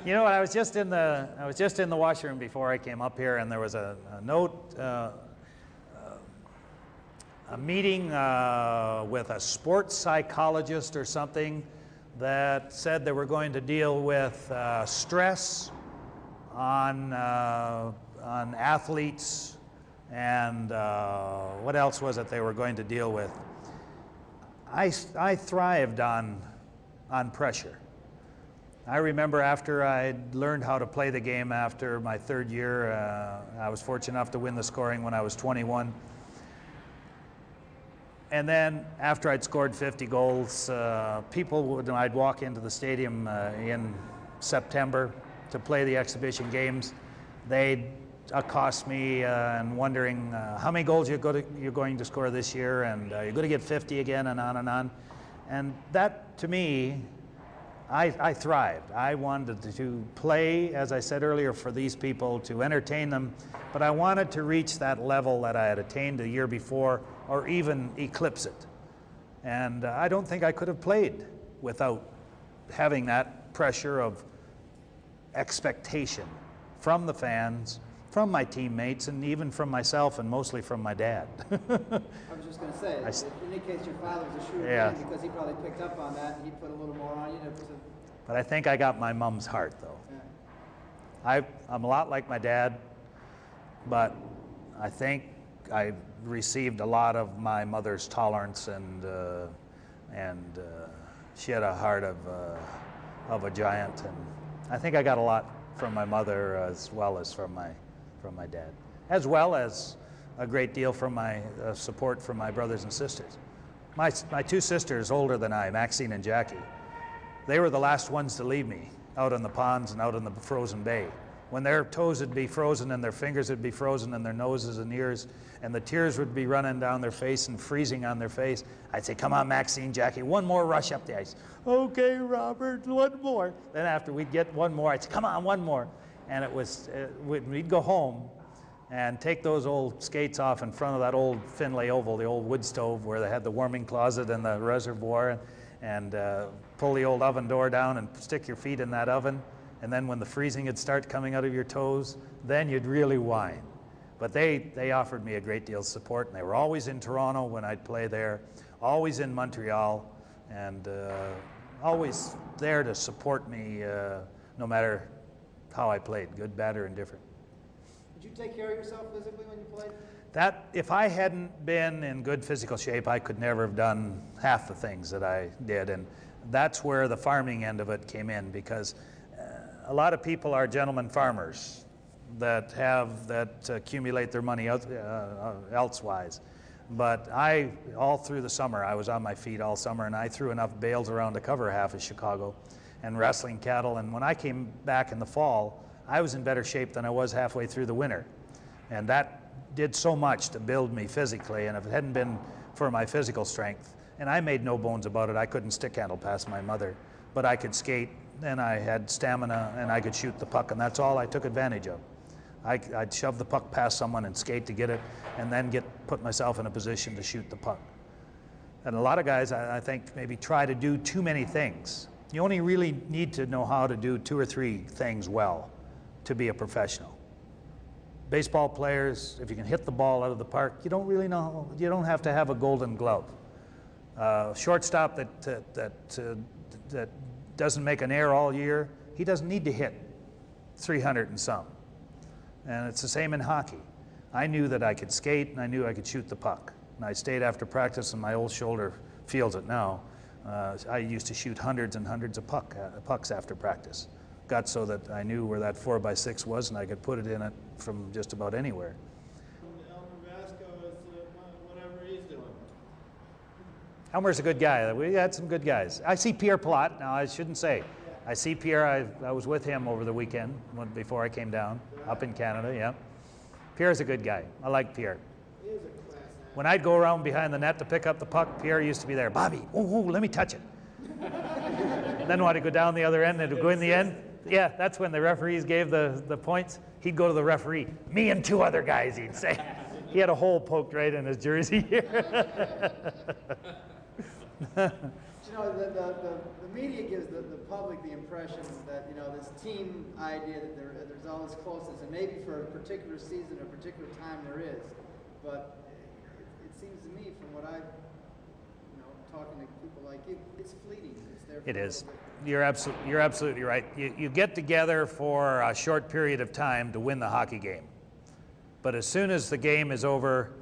You know what? I was just in the washroom before I came up here, and there was a note, a meeting with a sports psychologist or something that said they were going to deal with stress on athletes, and what else was it they were going to deal with? I thrived on pressure. I remember after I'd learned how to play the game after my third year, I was fortunate enough to win the scoring when I was 21. And then after I'd scored 50 goals, when I'd walk into the stadium in September to play the exhibition games, they'd accost me and wondering how many goals you're going to score this year, and you're going to get 50 again, and on and on. And that, to me, I thrived. I wanted to play, as I said earlier, for these people, to entertain them, but I wanted to reach that level that I had attained the year before, or even eclipse it. And I don't think I could have played without having that pressure of expectation from the fans, from my teammates, and even from myself, and mostly from my dad. I was just going to say, it indicates your father was a shooter, yeah, because he probably picked up on that, and he put a little more on you. But I think I got my mom's heart, though. Yeah. I'm a lot like my dad, but I think I received a lot of my mother's tolerance, and she had a heart of a giant, and I think I got a lot from my mother as well as from my dad, as well as a great deal from my support from my brothers and sisters. My two sisters, older than I, Maxine and Jackie, they were the last ones to leave me out on the ponds and out in the frozen bay. When their toes would be frozen and their fingers would be frozen and their noses and ears, and the tears would be running down their face and freezing on their face, I'd say, "Come on, Maxine, Jackie, one more rush up the ice." "Okay, Robert, one more." Then after we'd get one more, I'd say, "Come on, one more." And we'd go home and take those old skates off in front of that old Finlay Oval, the old wood stove where they had the warming closet and the reservoir, and pull the old oven door down and stick your feet in that oven. And then when the freezing would start coming out of your toes, then you'd really whine. But they offered me a great deal of support, and they were always in Toronto when I'd play there, always in Montreal, and always there to support me no matter how I played, good, bad, or indifferent. Did you take care of yourself physically when you played? If I hadn't been in good physical shape, I could never have done half the things that I did, and that's where the farming end of it came in, because a lot of people are gentlemen farmers that accumulate their money elsewise. But all through the summer, I was on my feet all summer, and I threw enough bales around to cover half of Chicago and wrestling cattle. And when I came back in the fall, I was in better shape than I was halfway through the winter. And that did so much to build me physically, and if it hadn't been for my physical strength, and I made no bones about it, I couldn't stick handle past my mother, but I could skate, and I had stamina, and I could shoot the puck, and that's all I took advantage of. I'd shove the puck past someone and skate to get it, and then put myself in a position to shoot the puck. And a lot of guys, I think, maybe try to do too many things. You only really need to know how to do 2 or 3 things well to be a professional. Baseball players, if you can hit the ball out of the park, you don't have to have a golden glove. Shortstop that doesn't make an error all year, he doesn't need to hit 300 and some. And it's the same in hockey. I knew that I could skate, and I knew I could shoot the puck. And I stayed after practice, and my old shoulder feels it now. I used to shoot hundreds and hundreds of pucks after practice. Got so that I knew where that 4x6 was, and I could put it in it from just about anywhere. Elmer Vasco is whatever he's doing. Elmer's a good guy. We had some good guys. I see Pierre Plot. Now, I shouldn't say. I see Pierre. I was with him over the weekend before I came down, up in Canada, yeah. Pierre's a good guy. I like Pierre. He is a class act. When I'd go around behind the net to pick up the puck, Pierre used to be there. "Bobby, let me touch it." And then when I'd go down the other end and it'd go in the end, yeah, that's when the referees gave the points. He'd go to the referee. "Me and 2 other guys," he'd say. He had a hole poked right in his jersey here. You know, the media gives the public the impression that, you know, this team idea that there's all this closeness, and maybe for a particular season, a particular time there is. But it seems to me, from what I've, you know, talking to people like you, it's fleeting. It's there for It a is. little bit. You're absolutely right. You get together for a short period of time to win the hockey game. But as soon as the game is over,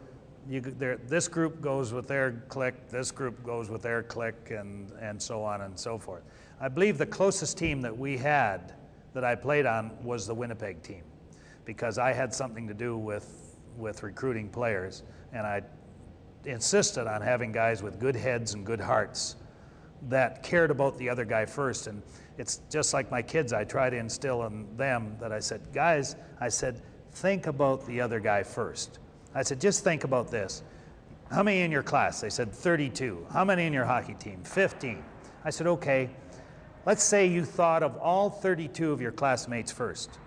this group goes with their clique, this group goes with their clique, and so on and so forth. I believe the closest team that we had that I played on was the Winnipeg team, because I had something to do with recruiting players, and I insisted on having guys with good heads and good hearts that cared about the other guy first. And it's just like my kids, I try to instill in them that I said, guys, I said, think about the other guy first. I said, just think about this. How many in your class? They said 32. How many in your hockey team? 15. I said, okay, let's say you thought of all 32 of your classmates first.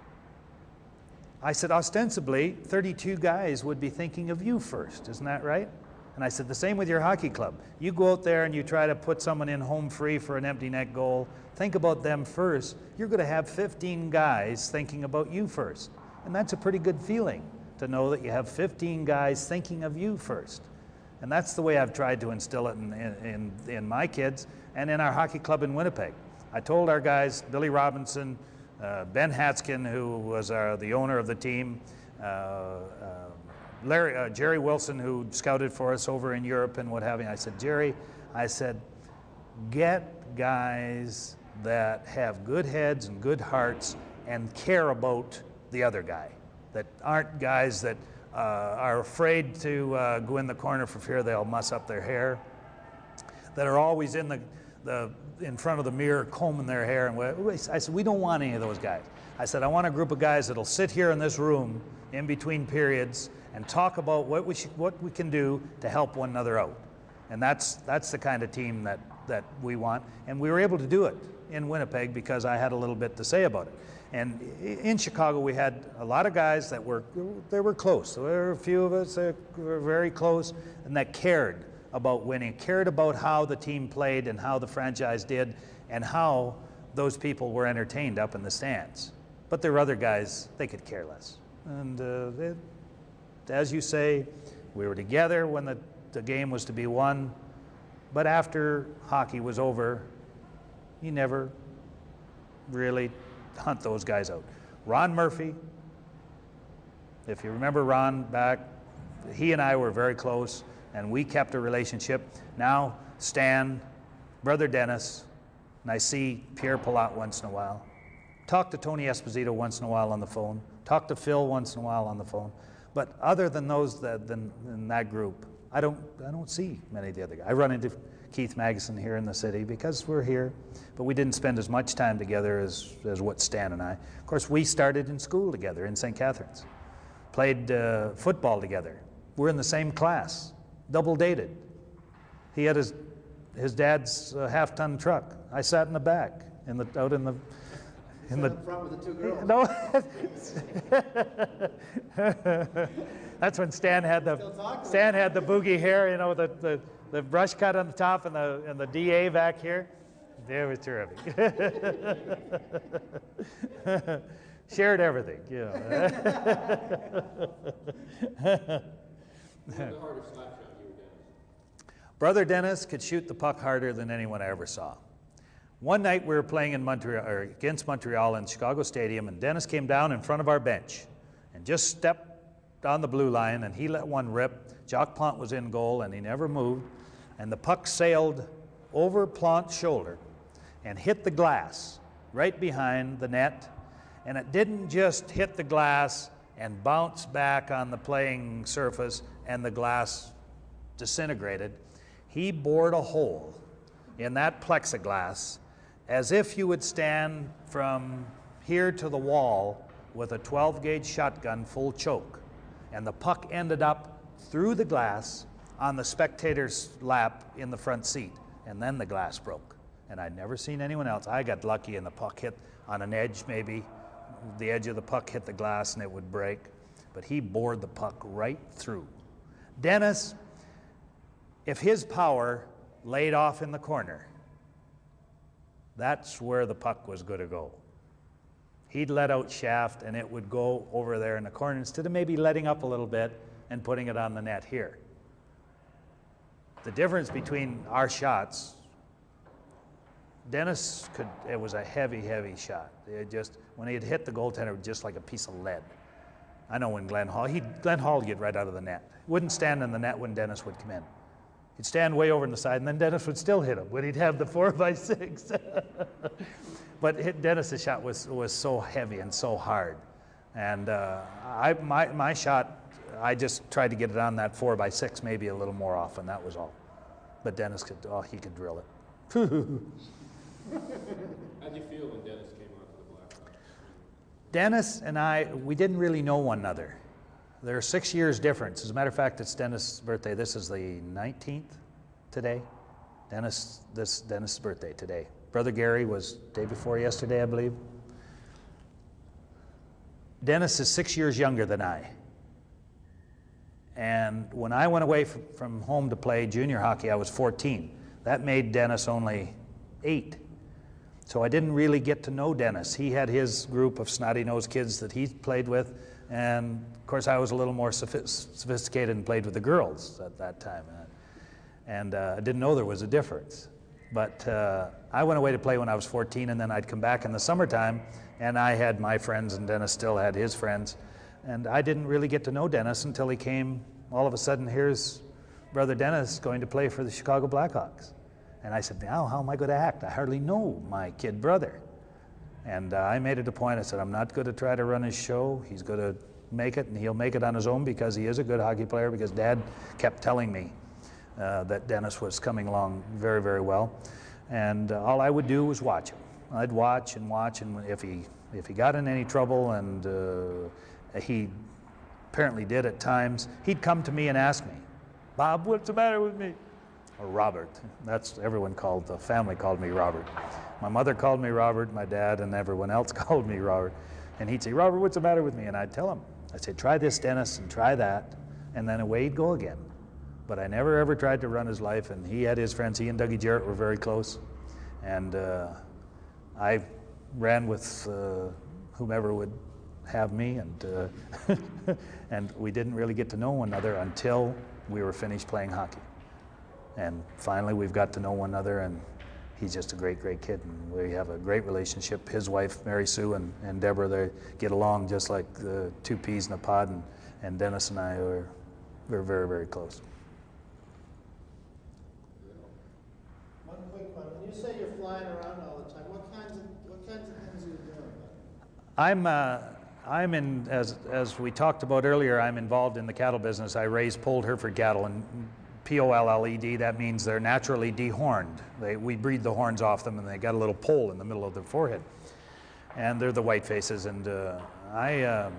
I said, ostensibly, 32 guys would be thinking of you first. Isn't that right? And I said, the same with your hockey club. You go out there and you try to put someone in home free for an empty net goal. Think about them first. You're going to have 15 guys thinking about you first. And that's a pretty good feeling, to know that you have 15 guys thinking of you first. And that's the way I've tried to instill it in my kids and in our hockey club in Winnipeg. I told our guys, Billy Robinson, Ben Hatskin, who was the owner of the team, Jerry Wilson, who scouted for us over in Europe and what have you. I said, Jerry, I said, get guys that have good heads and good hearts and care about the other guy, that aren't guys that are afraid to go in the corner for fear they'll muss up their hair, that are always in front of the mirror combing their hair. And I said, we don't want any of those guys. I said, I want a group of guys that'll sit here in this room in between periods and talk about what we can do to help one another out. And that's the kind of team that we want. And we were able to do it in Winnipeg because I had a little bit to say about it. And in Chicago, we had a lot of guys that were close. There were a few of us that were very close and that cared about winning, cared about how the team played and how the franchise did and how those people were entertained up in the stands. But there were other guys, they could care less. And as you say, we were together when the game was to be won, but after hockey was over, you never really hunt those guys out. Ron Murphy, if you remember Ron back, he and I were very close and we kept a relationship. Now Stan, brother Dennis, and I see Pierre Palat once in a while. Talk to Tony Esposito once in a while on the phone. Talk to Phil once in a while on the phone. But other than those in that group, I don't see many of the other guys. I run into Keith Magnuson here in the city because we're here, but we didn't spend as much time together as what Stan and I. Of course, we started in school together in St. Catharines, played football together. We're in the same class, double dated. He had his dad's half-ton truck. I sat in the back, out in the front with the two girls. No, that's when Stan had the boogie hair, you know, the brush cut on the top and the DA back here. It was terrific. Shared everything, you know. The hardest slap shot you were Dennis? Brother Dennis could shoot the puck harder than anyone I ever saw. One night we were playing in against Montreal in Chicago Stadium, and Dennis came down in front of our bench and just stepped on the blue line, and he let one rip. Jacques Plante was in goal, and he never moved, and the puck sailed over Plante's shoulder and hit the glass right behind the net, and it didn't just hit the glass and bounce back on the playing surface and the glass disintegrated. He bored a hole in that plexiglass as if you would stand from here to the wall with a 12-gauge shotgun full choke. And the puck ended up through the glass on the spectator's lap in the front seat. And then the glass broke. And I'd never seen anyone else. I got lucky and the puck hit on an edge maybe. The edge of the puck hit the glass and it would break. But he bored the puck right through. Dennis, if his power laid off in the corner, that's where the puck was going to go. He'd let out shaft and it would go over there in the corner instead of maybe letting up a little bit and putting it on the net here. The difference between our shots, Dennis could, it was a heavy, heavy shot. It just, when he'd hit the goaltender, it was just like a piece of lead. I know when Glenn Hall would get right out of the net. Wouldn't stand in the net when Dennis would come in. He'd stand way over on the side, and then Dennis would still hit him when he'd have the 4x6. But Dennis's shot was so heavy and so hard. And my shot, I just tried to get it on that 4x6 maybe a little more often, that was all. But Dennis could, he could drill it. How'd you feel when Dennis came on to the Blackhawks? Dennis and I, we didn't really know one another. There are 6 years difference. As a matter of fact, it's Dennis' birthday. This is the 19th today. Dennis' birthday today. Brother Gary was day before yesterday, I believe. Dennis is 6 years younger than I. And when I went away from home to play junior hockey, I was 14. That made Dennis only 8. So I didn't really get to know Dennis. He had his group of snotty-nosed kids that he played with, and of course I was a little more sophisticated and played with the girls at that time. And I didn't know there was a difference. But I went away to play when I was 14, and then I'd come back in the summertime, and I had my friends, and Dennis still had his friends. And I didn't really get to know Dennis until he came, all of a sudden, here's Brother Dennis going to play for the Chicago Blackhawks. And I said, now how am I going to act? I hardly know my kid brother. And I made it a point, I said, I'm not going to try to run his show. He's going to make it, and he'll make it on his own because he is a good hockey player, because Dad kept telling me that Dennis was coming along very, very well. And all I would do was watch him. I'd watch, and if he got in any trouble, and he apparently did at times, he'd come to me and ask me, Bob, what's the matter with me? Or Robert. That's, everyone called, the family called me Robert. My mother called me Robert, my dad and everyone else called me Robert. And he'd say, Robert, what's the matter with me? And I'd tell him. I'd say, try this, Dennis, and try that. And then away he'd go again. But I never ever tried to run his life, and he had his friends. He and Dougie Jarrett were very close. And I ran with whomever would have me, and and we didn't really get to know one another until we were finished playing hockey. And finally we've got to know one another, and he's just a great, great kid, and we have a great relationship. His wife, Mary Sue, and Deborah, they get along just like the two peas in a pod, and Dennis and I we're very, very close. One quick one. When you say you're flying around all the time, what kinds of things are you doing? I'm in, as we talked about earlier, I'm involved in the cattle business. I raise polled Hereford cattle, and P-O-L-L-E-D, that means they're naturally dehorned. We breed the horns off them, and they got a little pole in the middle of their forehead. And they're the white faces, and I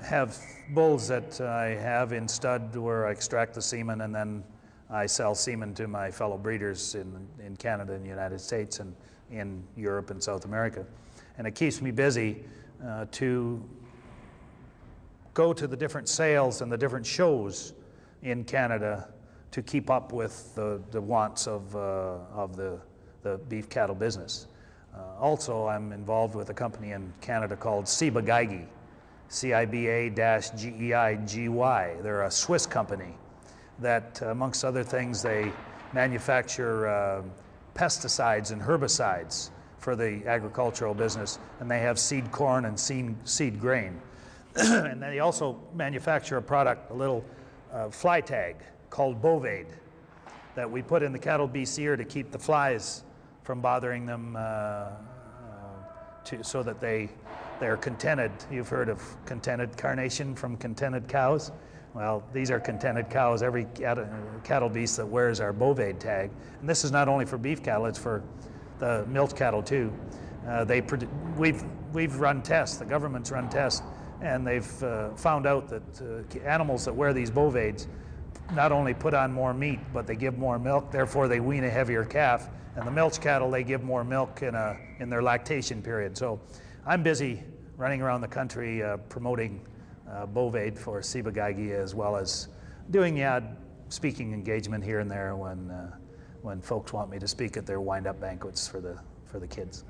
have bulls that I have in stud where I extract the semen, and then I sell semen to my fellow breeders in Canada and the United States and in Europe and South America. And it keeps me busy to go to the different sales and the different shows in Canada to keep up with the wants of the beef cattle business. Also, I'm involved with a company in Canada called Ciba-Geigy, C-I-B-A-G-E-I-G-Y. They're a Swiss company that, amongst other things, they manufacture pesticides and herbicides for the agricultural business, and they have seed corn and seed grain. And they also manufacture a product, a little fly tag called Bovade, that we put in the cattle beast's ear to keep the flies from bothering them, so that they're contented. You've heard of contented carnation from contented cows? Well, these are contented cows. Every cattle beast that wears our Bovade tag, and this is not only for beef cattle, it's for the milch cattle too. We've run tests, the government's run tests, and they've found out that animals that wear these Bovades not only put on more meat, but they give more milk, therefore they wean a heavier calf. And the milch cattle, they give more milk in their lactation period. So I'm busy running around the country promoting Bovade for Ciba-Geigy, as well as doing the odd speaking engagement here and there when folks want me to speak at their wind-up banquets for for the kids.